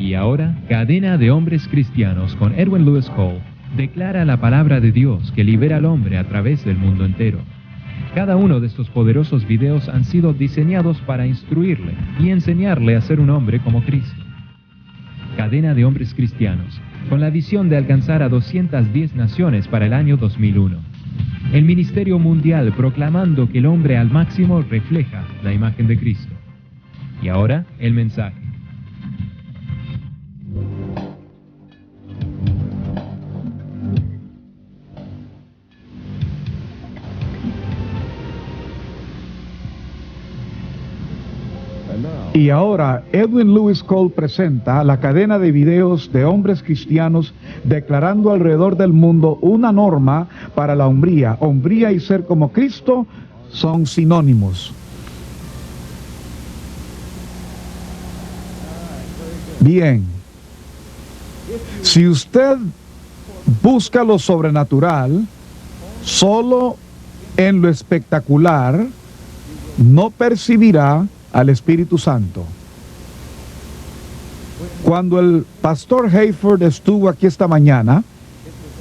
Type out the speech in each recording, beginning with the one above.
Y ahora, Cadena de Hombres Cristianos con Edwin Lewis Cole declara la palabra de Dios que libera al hombre a través del mundo entero. Cada uno de estos poderosos videos han sido diseñados para instruirle y enseñarle a ser un hombre como Cristo. Cadena de Hombres Cristianos, con la visión de alcanzar a 210 naciones para el año 2001. El Ministerio Mundial proclamando que el hombre al máximo refleja la imagen de Cristo. Y ahora, el mensaje. Y ahora, Edwin Lewis Cole presenta la cadena de videos de hombres cristianos declarando alrededor del mundo una norma para la hombría. Hombría y ser como Cristo son sinónimos. Bien, si usted busca lo sobrenatural solo en lo espectacular, no percibirá al Espíritu Santo. Cuando el pastor Hayford estuvo aquí esta mañana,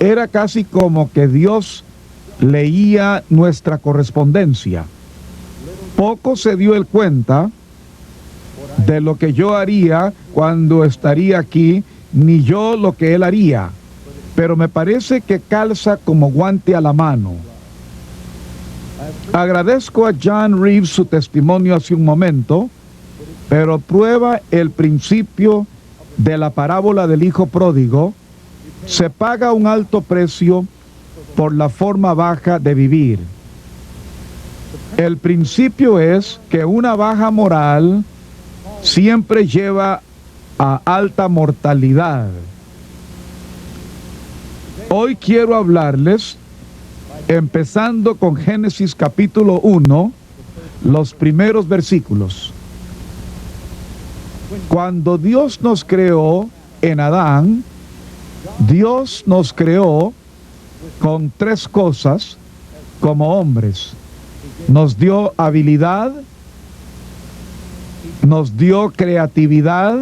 era casi como que Dios leía nuestra correspondencia. Poco se dio él cuenta de lo que yo haría cuando estaría aquí, ni yo lo que él haría, pero me parece que calza como guante a la mano. Agradezco a John Reeves su testimonio hace un momento, pero prueba el principio de la parábola del hijo pródigo. Se paga un alto precio por la forma baja de vivir. El principio es que una baja moral siempre lleva a alta mortalidad. Hoy quiero hablarles, empezando con Génesis capítulo 1, los primeros versículos. Cuando Dios nos creó en Adán, Dios nos creó con tres cosas como hombres. Nos dio habilidad, nos dio creatividad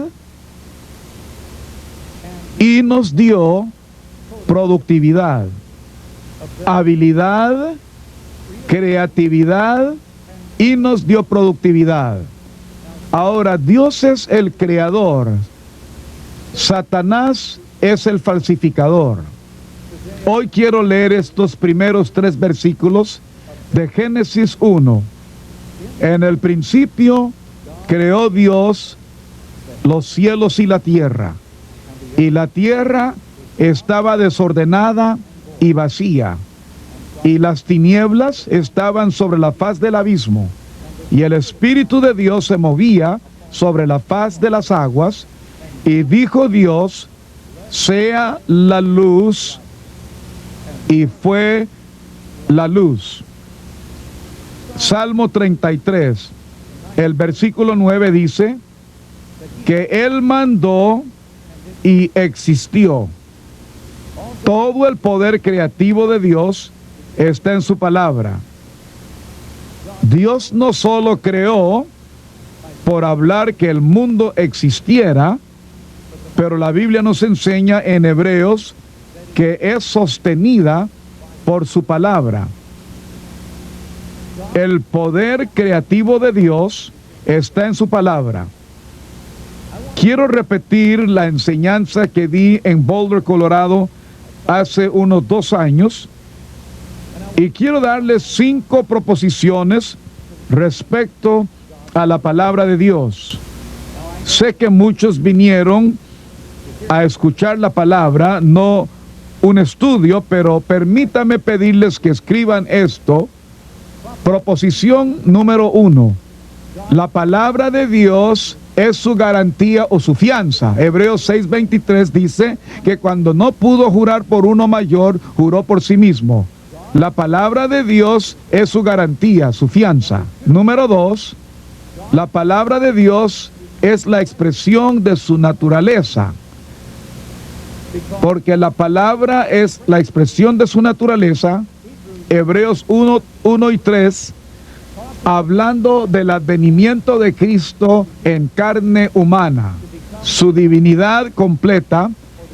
y nos dio productividad. Habilidad, creatividad y nos dio productividad. Ahora, Dios es el creador, Satanás es el falsificador. Hoy quiero leer estos primeros tres versículos de Génesis 1. En el principio creó Dios los cielos y la tierra tierra estaba desordenada y vacía, y las tinieblas estaban sobre la faz del abismo, y el Espíritu de Dios se movía sobre la faz de las aguas, y dijo Dios, sea la luz, y fue la luz. Salmo 33, el versículo 9 dice, que Él mandó y existió. Todo el poder creativo de Dios está en su palabra. Dios no solo creó por hablar que el mundo existiera, pero la Biblia nos enseña en Hebreos que es sostenida por su palabra. El poder creativo de Dios está en su palabra. Quiero repetir la enseñanza que di en Boulder, Colorado, hace unos 2 años, y quiero darles 5 proposiciones respecto a la palabra de Dios. Sé que muchos vinieron a escuchar la palabra, no un estudio, pero permítame pedirles que escriban esto. Proposición número 1. La palabra de Dios es su garantía o su fianza. Hebreos 6:23 dice que cuando no pudo jurar por uno mayor, juró por sí mismo. La palabra de Dios es su garantía, su fianza. Número 2, la palabra de Dios es la expresión de su naturaleza. Porque la palabra es la expresión de su naturaleza. Hebreos 1 y 3, hablando del advenimiento de Cristo en carne humana. su divinidad completa,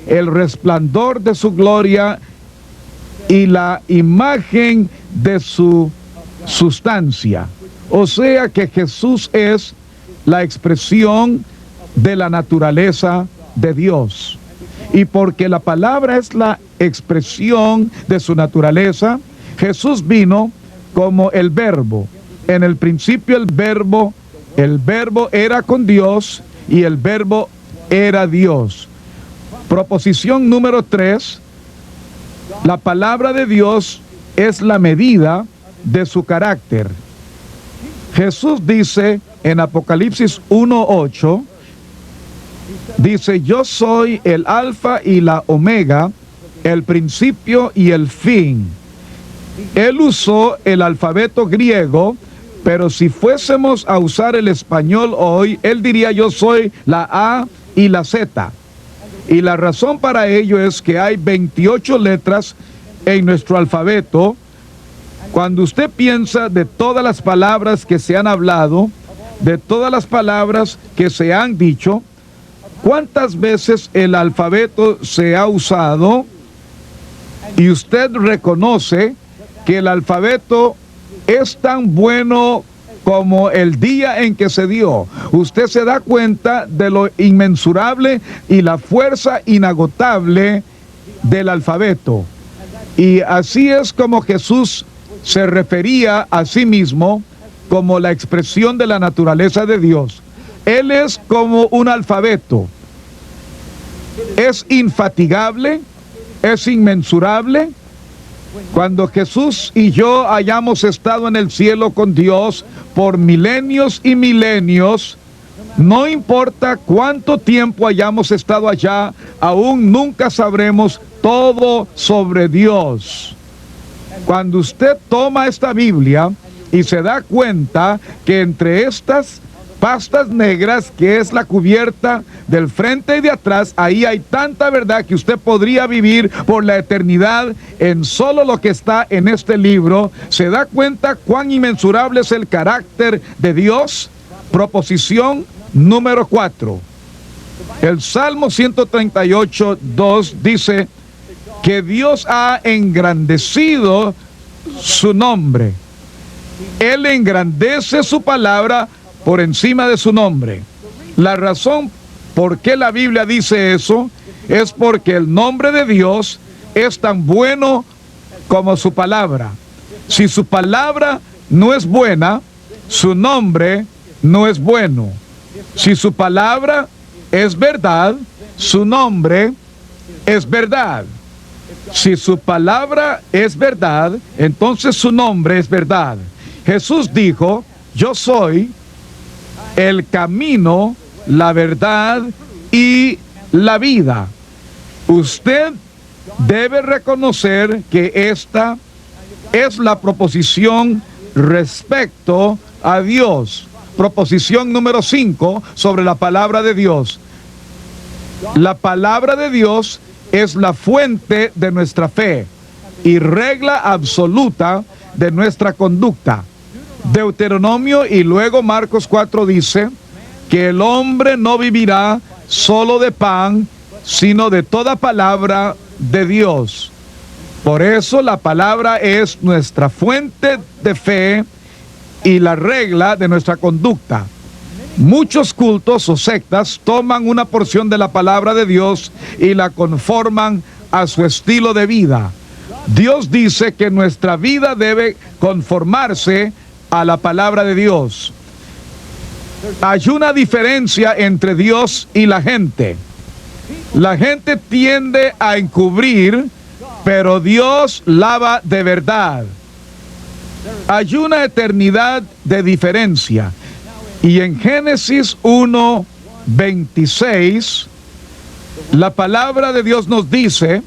el resplandor de su gloria y la imagen de su sustancia. O sea que Jesús es la expresión de la naturaleza de Dios. Y porque la palabra es la expresión de su naturaleza, Jesús vino como el Verbo. En el principio el Verbo era con Dios y el Verbo era Dios. Proposición número 3, la palabra de Dios es la medida de su carácter. Jesús dice en Apocalipsis 1:8, dice: yo soy el alfa y la omega, el principio y el fin. Él usó el alfabeto griego, pero si fuésemos a usar el español hoy, él diría: yo soy la A y la Z. Y la razón para ello es que hay 28 letras en nuestro alfabeto. Cuando usted piensa de todas las palabras que se han hablado, de todas las palabras que se han dicho, ¿cuántas veces el alfabeto se ha usado? Y usted reconoce que el alfabeto es tan bueno como el día en que se dio. Usted se da cuenta de lo inmensurable y la fuerza inagotable del alfabeto. Y así es como Jesús se refería a sí mismo como la expresión de la naturaleza de Dios. Él es como un alfabeto. Es infatigable, es inmensurable. Cuando Jesús y yo hayamos estado en el cielo con Dios por milenios y milenios, no importa cuánto tiempo hayamos estado allá, aún nunca sabremos todo sobre Dios. Cuando usted toma esta Biblia y se da cuenta que entre estas pastas negras, que es la cubierta del frente y de atrás, ahí hay tanta verdad que usted podría vivir por la eternidad en solo lo que está en este libro. ¿Se da cuenta cuán inmensurable es el carácter de Dios? Proposición número 4. El Salmo 138:2 dice que Dios ha engrandecido su nombre. Él engrandece su palabra por encima de su nombre. La razón por qué la Biblia dice eso es porque el nombre de Dios es tan bueno como su palabra. Si su palabra no es buena, su nombre no es bueno. Si su palabra es verdad, su nombre es verdad. Si su palabra es verdad, entonces su nombre es verdad. Jesús dijo: yo soy el camino, la verdad y la vida. Usted debe reconocer que esta es la proposición respecto a Dios. Proposición número 5 sobre la palabra de Dios. La palabra de Dios es la fuente de nuestra fe y regla absoluta de nuestra conducta. Deuteronomio y luego Marcos 4 dice que el hombre no vivirá solo de pan, sino de toda palabra de Dios. Por eso la palabra es nuestra fuente de fe y la regla de nuestra conducta. Muchos cultos o sectas toman una porción de la palabra de Dios y la conforman a su estilo de vida. Dios dice que nuestra vida debe conformarse a la palabra de Dios. Hay una diferencia entre Dios y la gente. La gente tiende a encubrir, pero Dios lava de verdad. Hay una eternidad de diferencia. Y en Génesis 1:26, la palabra de Dios nos dice: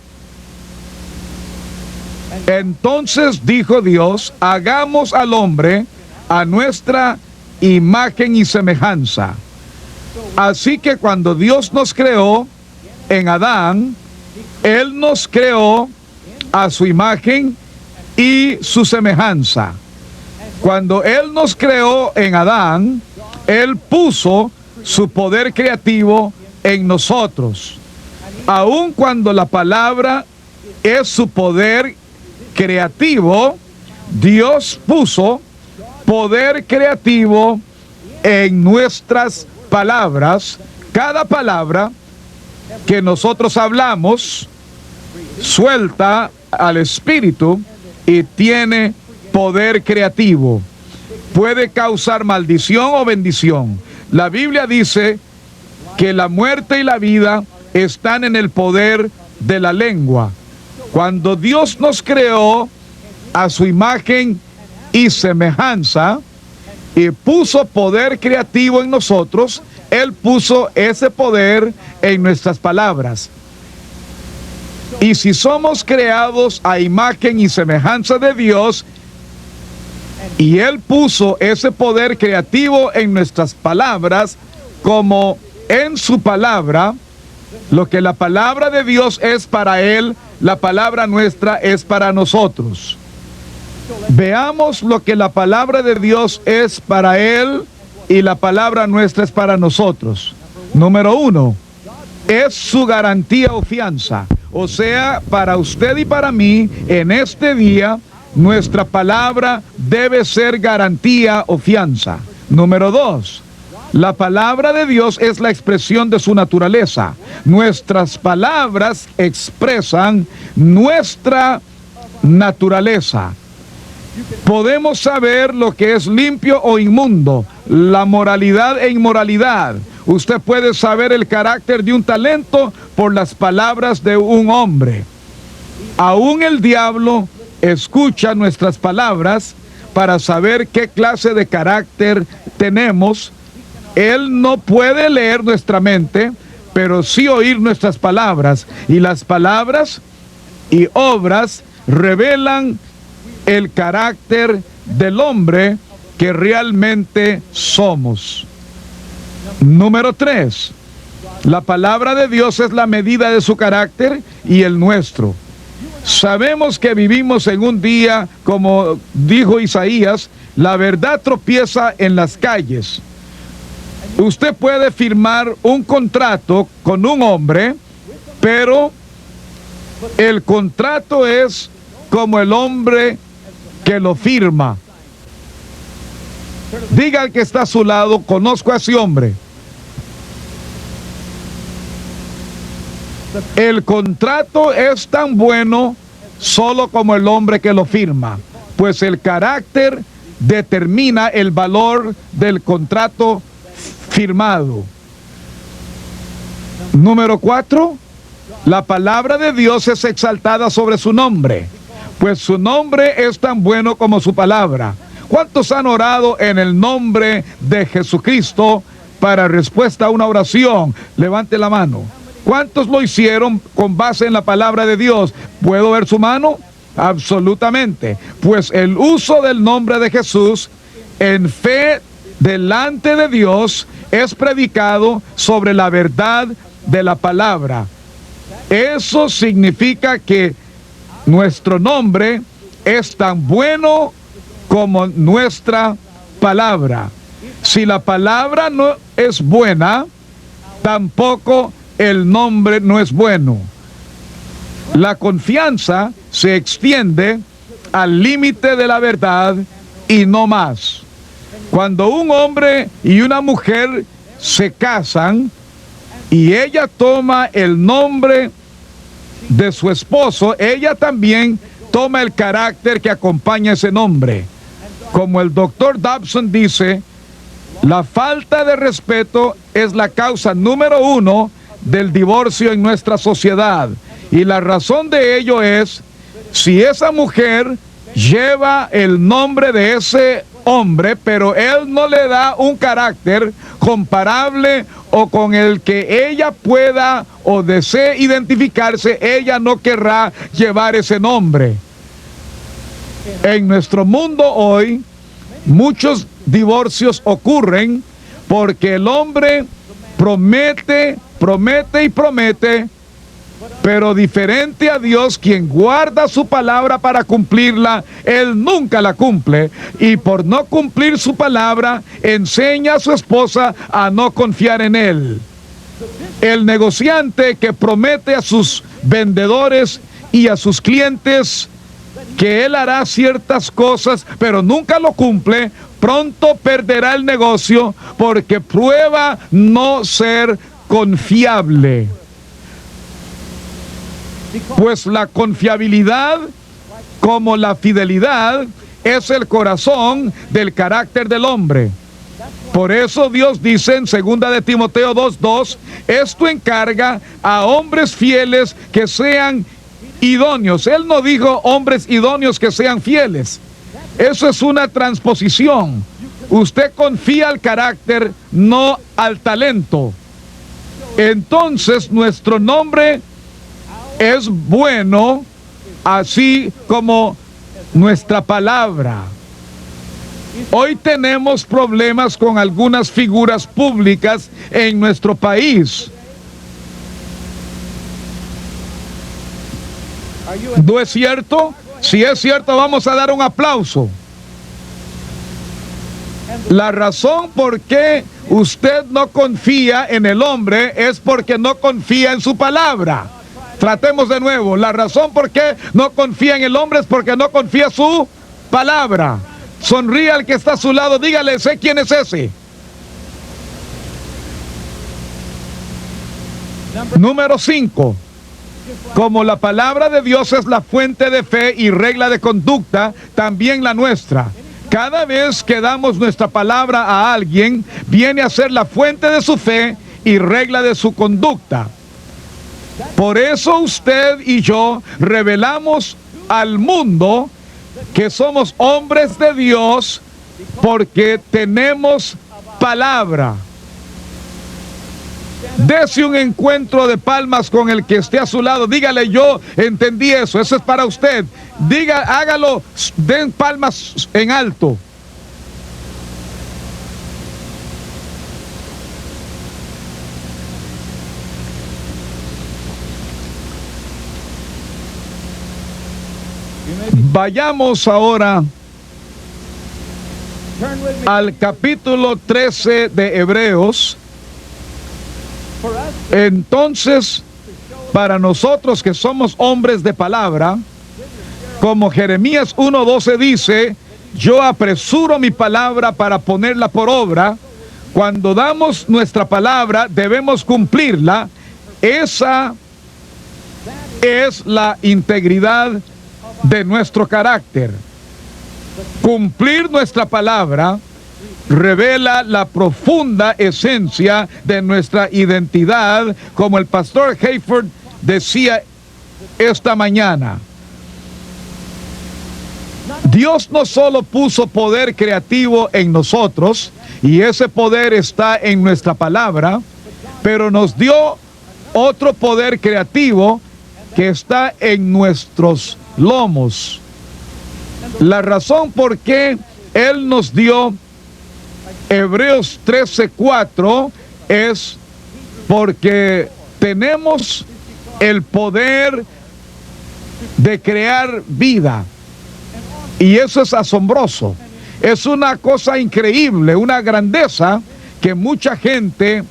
entonces dijo Dios, hagamos al hombre a nuestra imagen y semejanza. Así que cuando Dios nos creó en Adán, Él nos creó a su imagen y su semejanza. Cuando Él nos creó en Adán, Él puso su poder creativo en nosotros. Aun cuando la palabra es su poder creativo, Dios puso poder creativo en nuestras palabras. Cada palabra que nosotros hablamos suelta al Espíritu y tiene poder creativo. Puede causar maldición o bendición. La Biblia dice que la muerte y la vida están en el poder de la lengua. Cuando Dios nos creó a su imagen y semejanza y puso poder creativo en nosotros, Él puso ese poder en nuestras palabras. Y si somos creados a imagen y semejanza de Dios, y Él puso ese poder creativo en nuestras palabras, como en su palabra, lo que la palabra de Dios es para Él, la palabra nuestra es para nosotros. Veamos lo que la palabra de Dios es para Él y la palabra nuestra es para nosotros. Número 1, es su garantía o fianza. O sea, para usted y para mí, en este día, nuestra palabra debe ser garantía o fianza. Número 2, la palabra de Dios es la expresión de su naturaleza. Nuestras palabras expresan nuestra naturaleza. Podemos saber lo que es limpio o inmundo, la moralidad e inmoralidad. Usted puede saber el carácter de un talento por las palabras de un hombre. Aún el diablo escucha nuestras palabras para saber qué clase de carácter tenemos. Él no puede leer nuestra mente, pero sí oír nuestras palabras. Y las palabras y obras revelan el carácter del hombre que realmente somos. Número 3, la palabra de Dios es la medida de su carácter y el nuestro. Sabemos que vivimos en un día, como dijo Isaías, la verdad tropieza en las calles. Usted puede firmar un contrato con un hombre, pero el contrato es como el hombre que lo firma. Diga al que está a su lado, conozco a ese hombre. El contrato es tan bueno solo como el hombre que lo firma, pues el carácter determina el valor del contrato firmado. Número 4, la palabra de Dios es exaltada sobre su nombre, pues su nombre es tan bueno como su palabra. ¿Cuántos han orado en el nombre de Jesucristo para respuesta a una oración? Levante la mano. ¿Cuántos lo hicieron con base en la palabra de Dios? ¿Puedo ver su mano? Absolutamente. Pues el uso del nombre de Jesús en fe delante de Dios es predicado sobre la verdad de la palabra. Eso significa que nuestro nombre es tan bueno como nuestra palabra. Si la palabra no es buena, tampoco el nombre no es bueno. La confianza se extiende al límite de la verdad y no más. Cuando un hombre y una mujer se casan y ella toma el nombre de su esposo, ella también toma el carácter que acompaña ese nombre. Como el doctor Dobson dice, la falta de respeto es la causa número 1 del divorcio en nuestra sociedad. Y la razón de ello es, si esa mujer lleva el nombre de ese hombre, pero él no le da un carácter comparable o con el que ella pueda o desee identificarse, ella no querrá llevar ese nombre. En nuestro mundo hoy, muchos divorcios ocurren porque el hombre promete y promete, pero diferente a Dios, quien guarda su palabra para cumplirla, Él nunca la cumple, y por no cumplir su palabra, enseña a su esposa a no confiar en Él. El negociante que promete a sus vendedores y a sus clientes que él hará ciertas cosas, pero nunca lo cumple, pronto perderá el negocio porque prueba no ser confiable. Pues la confiabilidad, como la fidelidad, es el corazón del carácter del hombre. Por eso Dios dice en 2 de Timoteo 2:2, esto encarga a hombres fieles que sean idóneos. Él no dijo hombres idóneos que sean fieles. Eso es una transposición. Usted confía al carácter, no al talento. Entonces nuestro nombre es bueno, así como nuestra palabra. Hoy tenemos problemas con algunas figuras públicas en nuestro país. ¿No es cierto? Si es cierto, vamos a dar un aplauso. La razón por qué usted no confía en el hombre es porque no confía en su palabra. Tratemos de nuevo. La razón por qué no confía en el hombre es porque no confía en su palabra. Sonríe al que está a su lado, dígale, sé quién es ese. Número 5. Como la palabra de Dios es la fuente de fe y regla de conducta, también la nuestra. Cada vez que damos nuestra palabra a alguien, viene a ser la fuente de su fe y regla de su conducta. Por eso usted y yo revelamos al mundo que somos hombres de Dios porque tenemos palabra. Dese un encuentro de palmas con el que esté a su lado. Dígale, yo entendí eso. Eso es para usted. Diga, hágalo, den palmas en alto. Vayamos ahora al capítulo 13 de Hebreos. Entonces, para nosotros que somos hombres de palabra, como Jeremías 1:12 dice, yo apresuro mi palabra para ponerla por obra. Cuando damos nuestra palabra, debemos cumplirla. Esa es la integridad de nuestro carácter. Cumplir nuestra palabra revela la profunda esencia de nuestra identidad, como el pastor Hayford decía esta mañana. Dios no solo puso poder creativo en nosotros, y ese poder está en nuestra palabra, pero nos dio otro poder creativo que está en nuestros lomos. La razón por qué Él nos dio Hebreos 13:4 es porque tenemos el poder de crear vida. Y eso es asombroso. Es una cosa increíble, una grandeza que mucha gente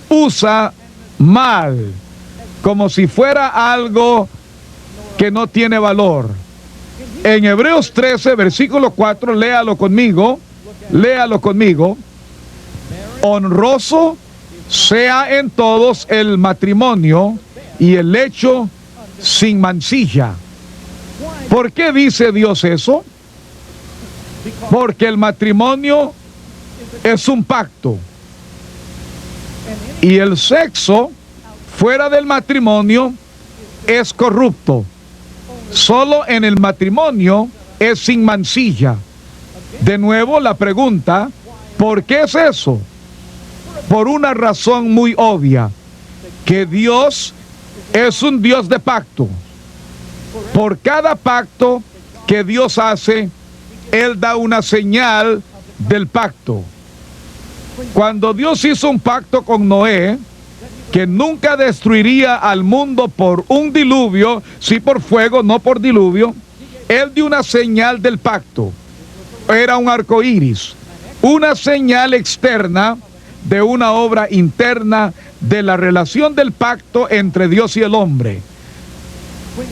usa mal, como si fuera algo que no tiene valor. En Hebreos 13, versículo 4, léalo conmigo. Honroso sea en todos el matrimonio y el lecho sin mancilla. ¿Por qué dice Dios eso? Porque el matrimonio es un pacto. Y el sexo fuera del matrimonio es corrupto. Solo en el matrimonio es sin mancilla. De nuevo la pregunta, ¿por qué es eso? Por una razón muy obvia, que Dios es un Dios de pacto. Por cada pacto que Dios hace, Él da una señal del pacto. Cuando Dios hizo un pacto con Noé, que nunca destruiría al mundo por un diluvio, sí por fuego, no por diluvio, Él dio una señal del pacto. Era un arco iris, una señal externa de una obra interna de la relación del pacto entre Dios y el hombre.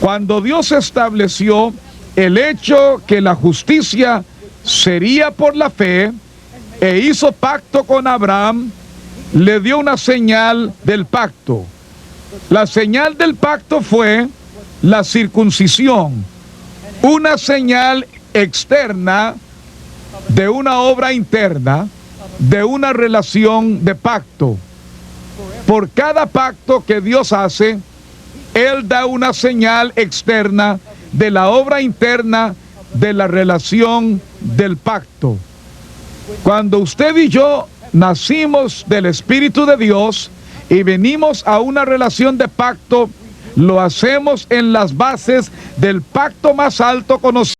Cuando Dios estableció el hecho que la justicia sería por la fe e hizo pacto con Abraham, le dio una señal del pacto. La señal del pacto fue la circuncisión, una señal externa de una obra interna, de una relación de pacto. Por cada pacto que Dios hace, Él da una señal externa de la obra interna de la relación del pacto. Cuando usted y yo nacimos del Espíritu de Dios y venimos a una relación de pacto, lo hacemos en las bases del pacto más alto conocido.